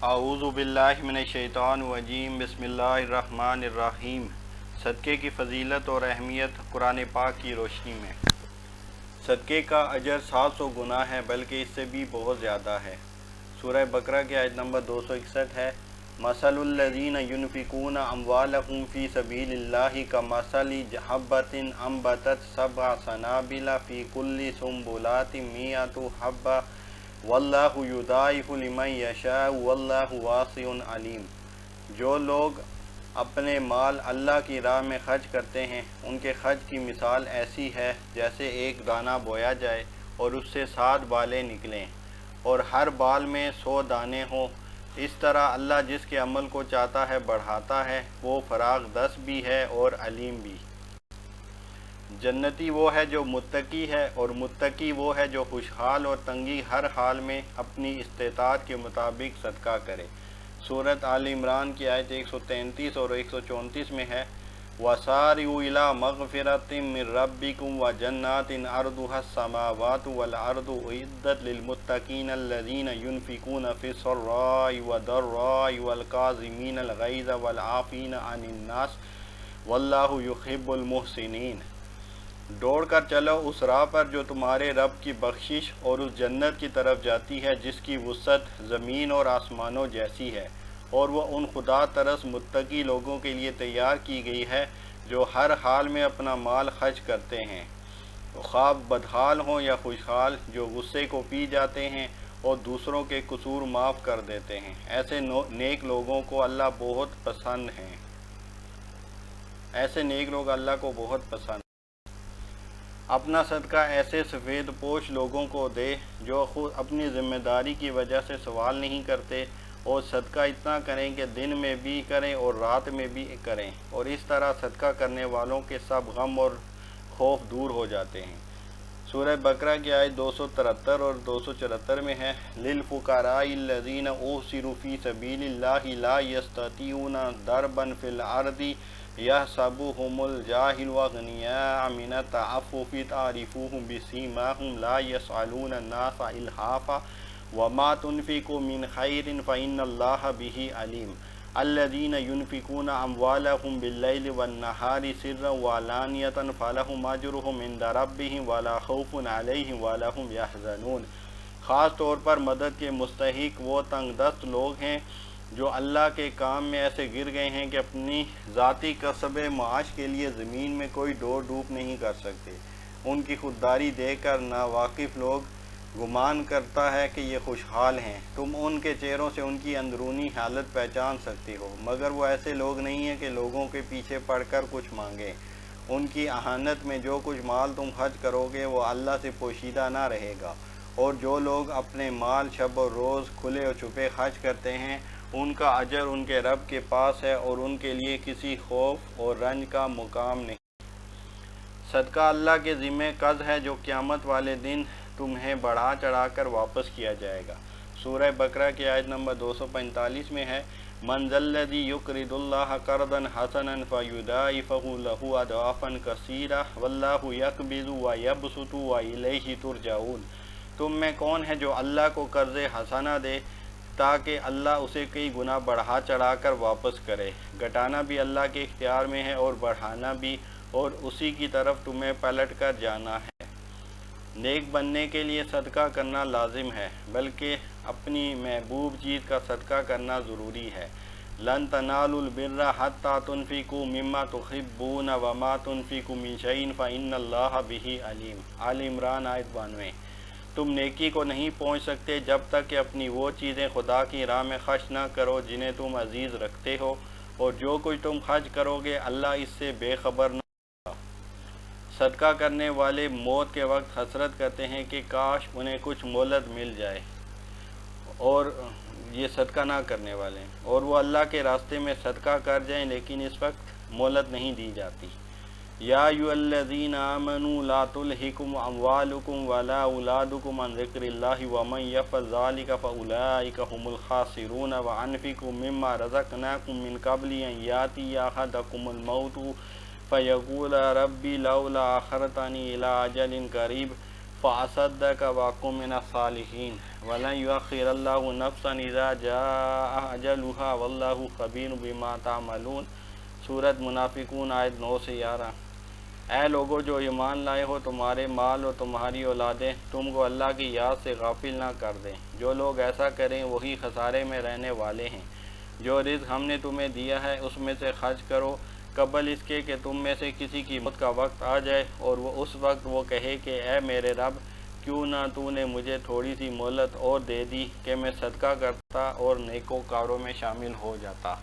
اعوذ باللہ من الشیطان الرجیم بسم اللہ الرحمن الرحیم۔ صدقے کی فضیلت اور اہمیت قرآن پاک کی روشنی میں۔ صدقے کا اجر 700 گنا ہے، بلکہ اس سے بھی بہت زیادہ ہے۔ سورہ بقرہ کی آیت نمبر 261 ہے، مثل الذین ینفقون اموالہم فی سبیل اللہ کمثل حبۃ انبتت سبع سنابل فی کل سنبلۃ مئۃ حبۃ واللہ یضاعف لمن یشاء واللہ واسع علیم۔ جو لوگ اپنے مال اللہ کی راہ میں خرچ کرتے ہیں، ان کے خرچ کی مثال ایسی ہے جیسے ایک دانہ بویا جائے اور اس سے 7 بالیں نکلیں اور ہر بال میں 100 دانے ہوں۔ اس طرح اللہ جس کے عمل کو چاہتا ہے بڑھاتا ہے، وہ فراغ دست بھی ہے اور علیم بھی۔ جنتی وہ ہے جو متقی ہے، اور متقی وہ ہے جو خوشحال اور تنگی ہر حال میں اپنی استطاعت کے مطابق صدقہ کرے۔ سورۃ آل عمران کی آیت 133 اور 134 میں ہے، وَسَارِعُوا إِلَىٰ مَغْفِرَةٍ مِّن رَّبِّكُمْ وَجَنَّاتٍ عَرْضُهَا السَّمَاوَاتُ وَالْأَرْضُ أُعِدَّتْ لِلْمُتَّقِينَ الَّذِينَ يُنفِقُونَ فِي السَّرَّاءِ وَالضَّرَّاءِ وَالْكَاظِمِينَ الْغَيْظَ وَالْعَافِينَ عَنِ النَّاسِ وَاللَّهُ يُحِبُّ الْمُحْسِنِينَ۔ دوڑ کر چلو اس راہ پر جو تمہارے رب کی بخشش اور اس جنت کی طرف جاتی ہے جس کی وسعت زمین اور آسمانوں جیسی ہے، اور وہ ان خدا ترس متقی لوگوں کے لیے تیار کی گئی ہے جو ہر حال میں اپنا مال خرچ کرتے ہیں، خواہ بدحال ہوں یا خوشحال، جو غصے کو پی جاتے ہیں اور دوسروں کے قصور معاف کر دیتے ہیں۔ ایسے نیک لوگوں کو اللہ بہت پسند ہیں۔ ایسے نیک لوگ اللہ کو بہت پسند ہیں۔ اپنا صدقہ ایسے سفید پوش لوگوں کو دے جو خود اپنی ذمہ داری کی وجہ سے سوال نہیں کرتے، اور صدقہ اتنا کریں کہ دن میں بھی کریں اور رات میں بھی کریں، اور اس طرح صدقہ کرنے والوں کے سب غم اور خوف دور ہو جاتے ہیں۔ سورہ بقرہ کی آیت 273 اور 274 میں ہے، لِلْفُقَرَاءِ الَّذِينَ أُحْصِرُوا فِي سَبِيلِ اللَّهِ لَا يَسْتَطِيعُونَ ضَرْبًا فِي الْأَرْضِ يَحْسَبُهُمُ الْجَاهِلُ أَغْنِيَاءَ مِنَ التَّعَفُّفِ تَعْرِفُهُمْ بِسِيمَاهُمْ لَا يَسْأَلُونَ النَّاسَ إِلْحَافًا وَمَا تُنْفِقُوا مِنْ خَيْرٍ فَإِنَّ اللَّهَ بِهِ عَلِيمٌ۔ الَّذِينَ يُنْفِقُونَ أَمْوَالَهُمْ بِاللَّيْلِ وَالنَّهَارِ سِرًّا وَعَلَانِيَةً فَلَهُمْ أَجْرُهُمْ عِندَ رَبِّهِمْ وَلَا خَوْفٌ عَلَيْهِمْ وَلَا هُمْ يَحْزَنُونَ۔ خاص طور پر مدد کے مستحق وہ تنگ دست لوگ ہیں جو اللہ کے کام میں ایسے گر گئے ہیں کہ اپنی ذاتی کسب معاش کے لیے زمین میں کوئی دوڑ دھوپ نہیں کر سکتے۔ ان کی خودداری دیکھ کر ناواقف لوگ گمان کرتا ہے کہ یہ خوشحال ہیں۔ تم ان کے چہروں سے ان کی اندرونی حالت پہچان سکتے ہو، مگر وہ ایسے لوگ نہیں ہیں کہ لوگوں کے پیچھے پڑ کر کچھ مانگیں۔ ان کی اہانت میں جو کچھ مال تم خرچ کرو گے وہ اللہ سے پوشیدہ نہ رہے گا، اور جو لوگ اپنے مال شب و روز کھلے اور چھپے خرچ کرتے ہیں، ان کا اجر ان کے رب کے پاس ہے، اور ان کے لیے کسی خوف اور رنج کا مقام نہیں۔ صدقہ اللہ کے ذمہ قرض ہے جو قیامت والے دن تمہیں بڑھا چڑھا کر واپس کیا جائے گا۔ سورہ بقرہ کی آیت نمبر 245 میں ہے، مَنْ ذَا الَّذِي يُقْرِضُ اللَّهَ قَرْضًا حَسَنًا فَيُضَاعِفَهُ لَهُ أَضْعَافًا كَثِيرَةً وَاللَّهُ يَقْبِضُ وَيَبْسُطُ وَإِلَيْهِ تُرْجَعُونَ۔ تم میں کون ہے جو اللہ کو قرض حسنہ دے تاکہ اللہ اسے کئی گنا بڑھا چڑھا کر واپس کرے؟ گھٹانا بھی اللہ کے اختیار میں ہے اور بڑھانا بھی، اور اسی کی طرف تمہیں پلٹ کر جانا ہے۔ نیک بننے کے لیے صدقہ کرنا لازم ہے، بلکہ اپنی محبوب چیز کا صدقہ کرنا ضروری ہے۔ لَن تَنَالُوا الْبِرَّ حَتَّىٰ تُنْفِقُوا مِمَّا تُحِبُّونَ وَمَا تُنْفِقُوا مِنْ شَيْءٍ فَإِنَّ اللَّهَ بِهِ عَلِيمٌ۔ آل عمران آیت 92۔ تم نیکی کو نہیں پہنچ سکتے جب تک کہ اپنی وہ چیزیں خدا کی راہ میں خرچ نہ کرو جنہیں تم عزیز رکھتے ہو، اور جو کچھ تم خرچ کرو گے اللہ اس سے بے خبر نہ ہوگا۔ صدقہ کرنے والے موت کے وقت حسرت کرتے ہیں کہ کاش انہیں کچھ مہلت مل جائے، اور یہ صدقہ نہ کرنے والے ہیں، اور وہ اللہ کے راستے میں صدقہ کر جائیں، لیکن اس وقت مہلت نہیں دی جاتی۔ یا ایھا الذین آمنوا لا تلہکم اموالکم ولا اولادکم عن ذکر اللہ ومن یفعل ذلک فاولئک ھم الخاسرون وانفقوا مما رزقناکم من قبل ان یأتی احدکم الموت فیقول ربی لولا اخرتنی الی اجل قریب فَأَصَدَّقَ وَكُنَ مِنَ الصَّالِحِينَ وَلَن يُؤَخِّرَ اللَّهُ نَفْسًا إِذَا جَاءَ أَجَلُهَا وَاللَّهُ خَبِيرٌ بِمَا تَعْمَلُونَ۔ سورۃ منافقون آیت 9 سے 11۔ اے لوگو جو ایمان لائے ہو، تمہارے مال اور تمہاری اولادیں تم کو اللہ کی یاد سے غافل نہ کر دیں۔ جو لوگ ایسا کریں وہی خسارے میں رہنے والے ہیں۔ جو رزق ہم نے تمہیں دیا ہے اس میں سے خرچ کرو قبل اس کے کہ تم میں سے کسی کی موت کا وقت آ جائے، اور وہ اس وقت وہ کہے کہ اے میرے رب، کیوں نہ تو نے مجھے تھوڑی سی مہلت اور دے دی کہ میں صدقہ کرتا اور نیکوکاروں میں شامل ہو جاتا۔